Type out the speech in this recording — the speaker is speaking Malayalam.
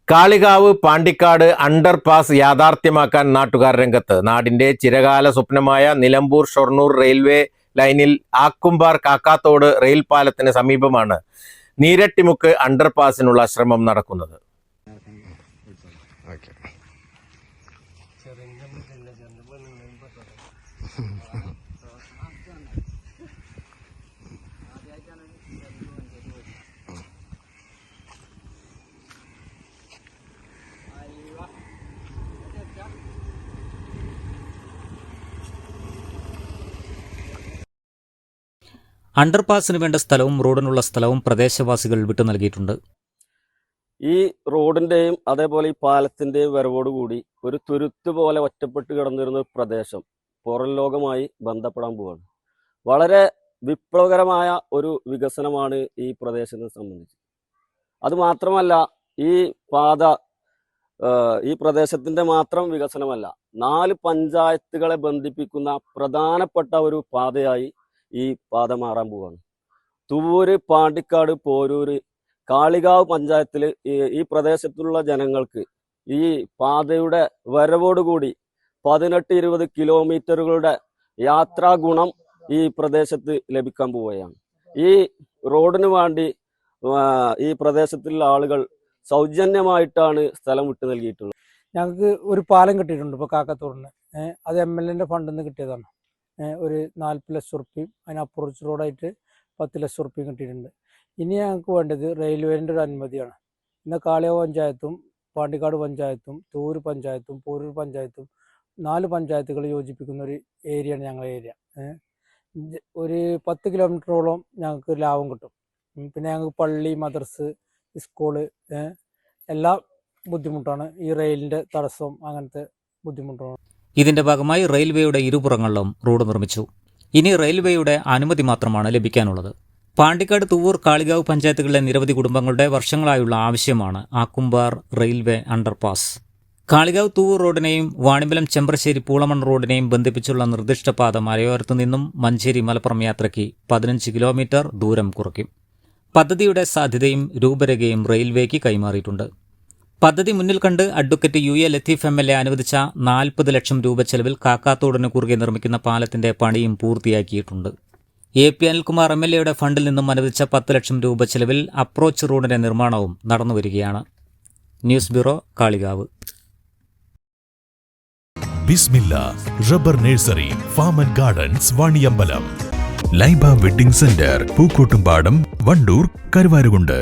കാളികാവ് പാണ്ടിക്കാട് അണ്ടർപാസ് യാഥാർത്ഥ്യമാക്കാൻ നാട്ടുകാർ രംഗത്ത്. നാടിന്റെ ചിരകാല സ്വപ്നമായ നിലമ്പൂർ ഷൊർണൂർ റെയിൽവേ ലൈനിൽ ആക്കുംപാർ കാക്കാത്തോട് റെയിൽ പാലത്തിന് സമീപമാണ് നീരട്ടിമുക്ക് അണ്ടർപാസിനുള്ള ശ്രമം നടക്കുന്നത്. അണ്ടർപാസിന് വേണ്ട സ്ഥലവും റോഡിനുള്ള സ്ഥലവും പ്രദേശവാസികൾ വിട്ടു നൽകിയിട്ടുണ്ട്. ഈ റോഡിന്റെയും അതേപോലെ ഈ പാലത്തിന്റെയും വരവോടുകൂടി ഒരു തുരുത്ത് പോലെ ഒറ്റപ്പെട്ട് കിടന്നിരുന്ന പ്രദേശം പുറം ലോകമായി ബന്ധപ്പെടാൻ പോവുകയാണ്. വളരെ വിപ്ലവകരമായ ഒരു വികസനമാണ് ഈ പ്രദേശത്തെ സംബന്ധിച്ച്. അതുമാത്രമല്ല, ഈ പാത ഈ പ്രദേശത്തിന്റെ മാത്രം വികസനമല്ല, 4 പഞ്ചായത്തുകളെ ബന്ധിപ്പിക്കുന്ന പ്രധാനപ്പെട്ട ഒരു പാതയായി ഈ പാത മാറാൻ പോവാണ്. തുവൂര്, പാണ്ടിക്കാട്, പോരൂര്, കാളികാവ് പഞ്ചായത്തിൽ ഈ പ്രദേശത്തുള്ള ജനങ്ങൾക്ക് ഈ പാതയുടെ വരവോടുകൂടി 18-20 കിലോമീറ്ററുകളുടെ യാത്രാ ഗുണം ഈ പ്രദേശത്ത് ലഭിക്കാൻ പോവുകയാണ്. ഈ റോഡിന് വേണ്ടി ഈ പ്രദേശത്തുള്ള ആളുകൾ സൗജന്യമായിട്ടാണ് സ്ഥലം വിട്ടു നൽകിയിട്ടുള്ളത്. ഞങ്ങൾക്ക് ഒരു പാലം കിട്ടിയിട്ടുണ്ട് ഇപ്പോൾ കാക്കത്തോടിന്. അത് MLA ഫണ്ടിൽ നിന്ന് കിട്ടിയതാണ്. ഒരു 40 ലക്ഷം റുപ്യയും അതിനപ്പുറച്ച് റോഡായിട്ട് 10 ലക്ഷം റുപ്യയും കിട്ടിയിട്ടുണ്ട്. ഇനി ഞങ്ങൾക്ക് വേണ്ടത് റെയിൽവേൻ്റെ ഒരു അനുമതിയാണ്. ഇന്ന് കാളികാവ് പഞ്ചായത്തും പാണ്ടിക്കാട് പഞ്ചായത്തും തൂര് പഞ്ചായത്തും പോരൂർ പഞ്ചായത്തും 4 പഞ്ചായത്തുകൾ യോജിപ്പിക്കുന്ന ഒരു ഏരിയയാണ് ഞങ്ങളുടെ ഏരിയ. ഒരു 10 കിലോമീറ്ററോളം ഞങ്ങൾക്ക് ലാഭം കിട്ടും. പിന്നെ ഞങ്ങൾക്ക് പള്ളി, മദ്രസ്, സ്കൂള് എല്ലാം ബുദ്ധിമുട്ടാണ്. ഈ റെയിലിൻ്റെ തടസ്സം അങ്ങനത്തെ ബുദ്ധിമുട്ടാണ്. ഇതിന്റെ ഭാഗമായി റെയിൽവേയുടെ ഇരുപുറങ്ങളിലും റോഡ് നിർമ്മിച്ചു. ഇനി റെയിൽവേയുടെ അനുമതി മാത്രമാണ് ലഭിക്കാനുള്ളത്. പാണ്ടിക്കാട്, തുവൂർ, കാളികാവ് പഞ്ചായത്തുകളിലെ നിരവധി കുടുംബങ്ങളുടെ വർഷങ്ങളായുള്ള ആവശ്യമാണ് ആക്കുംപാർ റെയിൽവേ അണ്ടർപാസ്. കാളികാവ് തുവൂർ റോഡിനെയും വാണിമ്പലം ചെമ്പ്രശ്ശേരി പൂളമൺ റോഡിനെയും ബന്ധിപ്പിച്ചുള്ള നിർദ്ദിഷ്ട പാത മലയോരത്തു നിന്നും മഞ്ചേരി മലപ്പുറം യാത്രയ്ക്ക് 15 കിലോമീറ്റർ ദൂരം കുറയ്ക്കും. പദ്ധതിയുടെ സാധ്യതയും രൂപരേഖയും റെയിൽവേക്ക് കൈമാറിയിട്ടുണ്ട്. പദ്ധതി മുന്നിൽ കണ്ട് അഡ്വക്കേറ്റ് UA ലത്തീഫ് MLA അനുവദിച്ച 40 ലക്ഷം രൂപ ചെലവിൽ കാക്കാത്തോടിന് കുറുകെ നിർമ്മിക്കുന്ന പാലത്തിന്റെ പണിയും പൂർത്തിയാക്കിയിട്ടുണ്ട്. AP അനിൽകുമാർ MLAയുടെ ഫണ്ടിൽ നിന്നും അനുവദിച്ച 10 ലക്ഷം രൂപ ചെലവിൽ അപ്രോച്ച് റോഡിന്റെ നിർമ്മാണവും നടന്നുവരികയാണ്. News bureau, Kalikavu. Bismillah rubber nursery, farm and gardens, Vaniyambalam. Laiba wedding centre, Pookkottumpadam, Wandoor, Karuvarakundu.